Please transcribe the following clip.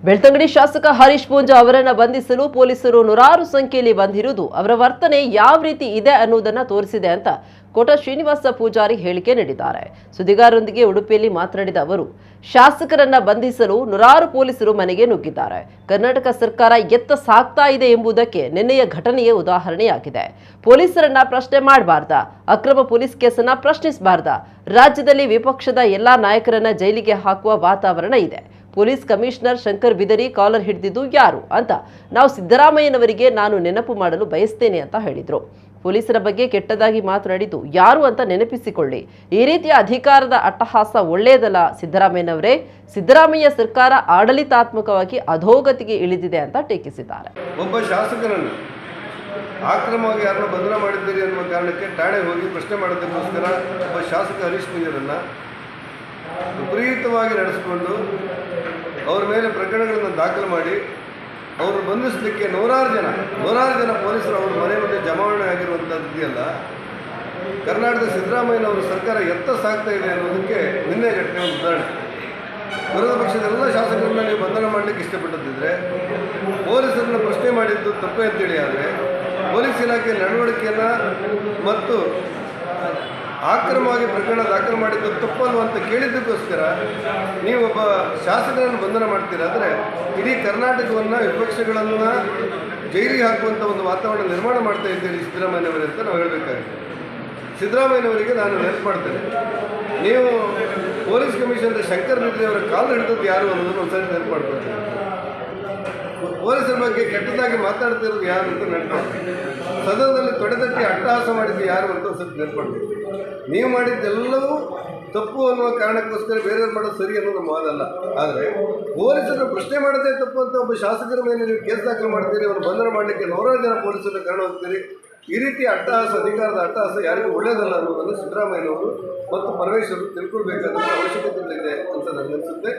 ಬೆಳ್ತಂಗಡಿ ಶಾಸಕ ಹರೀಶ್ ಪೂಂಜಾ ಅವರನ್ನು ಬಂಧಿಸಲು ಪೊಲೀಸರು ನೂರಾರು ಸಂಖ್ಯೆಯಲ್ಲಿ ಬಂದಿರುವುದು ಅವರ ವರ್ತನೆ ಯಾವ ರೀತಿ ಇದೆ ಅನ್ನೋದನ್ನ ತೋರಿಸಿದೆ ಅಂತ ಕೋಟ ಶ್ರೀನಿವಾಸ ಪೂಜಾರಿ ಹೇಳಿಕೆ ನೀಡಿದ್ದಾರೆ. ಸುದ್ದಿಗಾರರೊಂದಿಗೆ ಉಡುಪಿಯಲ್ಲಿ ಮಾತನಾಡಿದ ಅವರು, ಶಾಸಕರನ್ನ ಬಂಧಿಸಲು ನೂರಾರು ಪೊಲೀಸರು ಮನೆಗೆ ನುಗ್ಗಿದ್ದಾರೆ. ಕರ್ನಾಟಕ ಸರ್ಕಾರ ಎತ್ತ ಸಾಗ್ತಾ ಇದೆ ಎಂಬುದಕ್ಕೆ ನಿನ್ನೆಯ ಘಟನೆಯೇ ಉದಾಹರಣೆಯಾಗಿದೆ. ಪೊಲೀಸರನ್ನ ಪ್ರಶ್ನೆ ಮಾಡಬಾರ್ದಾ? ಅಕ್ರಮ ಪೊಲೀಸ್ ಕೇಸನ್ನ ಪ್ರಶ್ನಿಸಬಾರ್ದಾ? ರಾಜ್ಯದಲ್ಲಿ ವಿಪಕ್ಷದ ಎಲ್ಲಾ ನಾಯಕರನ್ನ ಜೈಲಿಗೆ ಹಾಕುವ ವಾತಾವರಣ ಇದೆ. Police commissioner Shankar Bidari collar ಹಿಡಿದಿದ್ದು ಯಾರು ಅಂತ ನಾವು ಸಿದ್ದರಾಮಯ್ಯನವರಿಗೆ ನಾನು ನೆನಪು ಮಾಡಲು ಬಯಸ್ತೇನೆ ಅಂತ ಹೇಳಿದ್ರು. ಪೊಲೀಸರ ಬಗ್ಗೆ ಕೆಟ್ಟದಾಗಿ ಮಾತನಾಡಿದ್ದು ಯಾರು ಅಂತ ನೆನಪಿಸಿಕೊಳ್ಳಿ. ಈ ರೀತಿಯ ಅಧಿಕಾರದ ಅಟ್ಟಹಾಸ ಒಳ್ಳೆಯದಲ್ಲ ಸಿದ್ದರಾಮಯ್ಯನವರೇ. ಸಿದ್ದರಾಮಯ್ಯ ಸರ್ಕಾರ ಆಡಳಿತಾತ್ಮಕವಾಗಿ ಅಧೋಗತಿಗೆ ಇಳಿದಿದೆ ಅಂತ ಟೀಕಿಸಿದ್ದಾರೆ. ಒಬ್ಬ ಶಾಸಕರನ್ನು ಆಕ್ರಮವಾಗಿ ಯಾರನ್ನ ಬಂಧನ ಮಾಡಿದ್ದೀರಿ ಅನ್ನುವ ಕಾರಣಕ್ಕೆ ಠಾಣೆಗೆ ಹೋಗಿ ಪ್ರಶ್ನೆ ಮಾಡೋದಕ್ಕೋಸ್ಕರ ಒಬ್ಬ ಶಾಸಕ ಹರೀಶ್ ಪೂಂಜಾರನ್ನು ವಿಪರೀತವಾಗಿ ನಡೆಸಿಕೊಂಡು ಅವರ ಮೇಲೆ ಪ್ರಕರಣಗಳನ್ನು ದಾಖಲು ಮಾಡಿ ಅವರು ಬಂಧಿಸಲಿಕ್ಕೆ ನೂರಾರು ಜನ ಪೊಲೀಸರು ಅವ್ರ ಮನೆ ಮುಂದೆ ಜಮಾವಣೆ ಆಗಿರುವಂಥದ್ದು ಇದೆಯಲ್ಲ, ಕರ್ನಾಟಕದ ಸಿದ್ದರಾಮಯ್ಯನವರ ಸರ್ಕಾರ ಎತ್ತ ಸಾಗ್ತಾ ಇದೆ ಅನ್ನೋದಕ್ಕೆ ನಿನ್ನೆ ಘಟನೆ ಒಂದು ಉದಾಹರಣೆ. ವಿರೋಧ ಪಕ್ಷದ ಎಲ್ಲ ಶಾಸಕರನ್ನ ನೀವು ಬಂಧನ ಮಾಡಲಿಕ್ಕೆ ಇಷ್ಟಪಟ್ಟಿದ್ದರೆ, ಪೊಲೀಸರನ್ನು ಪ್ರಶ್ನೆ ಮಾಡಿದ್ದು ತಪ್ಪೇ ಅಂತೇಳಿ ಆದರೆ ಪೊಲೀಸ್ ಇಲಾಖೆ ನಡವಳಿಕೆಯನ್ನು ಮತ್ತು ಆಕ್ರಮವಾಗಿ ಪ್ರಕರಣ ದಾಖಲು ಮಾಡಿದ್ದು ತಪ್ಪಲ್ವ ಅಂತ ಕೇಳಿದ್ದಕ್ಕೋಸ್ಕರ ನೀವೊಬ್ಬ ಶಾಸಕರನ್ನು ಬಂಧನ ಮಾಡ್ತೀರಾದರೆ ಇಡೀ ಕರ್ನಾಟಕವನ್ನು ವಿಪಕ್ಷಗಳನ್ನು ಜೈಲಿಗೆ ಹಾಕುವಂಥ ಒಂದು ವಾತಾವರಣ ನಿರ್ಮಾಣ ಮಾಡ್ತಾ ಇದ್ದೀರಿ ಸಿದ್ದರಾಮಯ್ಯನವರೇ ಅಂತ ನಾವು ಹೇಳಬೇಕಾಗಿದೆ. ಸಿದ್ದರಾಮಯ್ಯನವರಿಗೆ ನಾನು ನೆನಪು ಮಾಡ್ತೇನೆ, ನೀವು ಪೊಲೀಸ್ ಕಮಿಷನರ್ ಶಂಕರ್ ಬಿದ್ರಿ ಅವರ ಕಾಲು ಹಿಡಿದದ್ದು ಯಾರು ಅನ್ನೋದನ್ನು ಒಂದ್ಸರಿ ನೆನಪು ಮಾಡ್ಕೊಳ್ತೀನಿ. ಪೊಲೀಸರ ಬಗ್ಗೆ ಕೆಟ್ಟದಾಗಿ ಮಾತಾಡ್ತಿರೋದು ಯಾರು ಅಂತ ನೆನಪು, ಸದನದಲ್ಲಿ ತೊಡೆದಟ್ಟಿ ಅಟ್ಟಹಾಸ ಮಾಡಿದ್ದು ಯಾರು ಅಂತ ಒಂದು ಸ್ವಲ್ಪ ನೆನಪು. ನೀವು ಮಾಡಿದ್ದೆಲ್ಲವೂ ತಪ್ಪು ಅನ್ನುವ ಕಾರಣಕ್ಕೋಸ್ಕರ ಬೇರೆಯವ್ರು ಮಾಡೋದು ಸರಿ ಅನ್ನೋದು ನಮ್ಮ ವಾದಲ್ಲ. ಆದರೆ ಪೊಲೀಸರನ್ನು ಪ್ರಶ್ನೆ ಮಾಡೋದೇ ತಪ್ಪು ಅಂತ ಒಬ್ಬ ಶಾಸಕರ ಮೇಲೆ ನೀವು ಕೇಸ್ ದಾಖಲು ಮಾಡ್ತೀರಿ, ಅವರು ಬಂಧನ ಮಾಡಲಿಕ್ಕೆ ನೂರಾರು ಜನ ಪೊಲೀಸರನ್ನು ಕಾರಣ ಹೋಗ್ತೀರಿ. ಈ ರೀತಿ ಅಟ್ಟಹಾಸ, ಅಧಿಕಾರದ ಅಟ್ಟಹಾಸ ಯಾರಿಗೂ ಒಳ್ಳೆಯದಲ್ಲ ಅನ್ನೋದನ್ನು ಸಿದ್ದರಾಮಯ್ಯನವರು ಮತ್ತು ಪರಮೇಶ್ವರು ತಿಳ್ಕೊಳ್ಬೇಕಾದ ಅವಶ್ಯಕತೆ ಇದೆ ಅಂತ ನನಗನ್ಸುತ್ತೆ.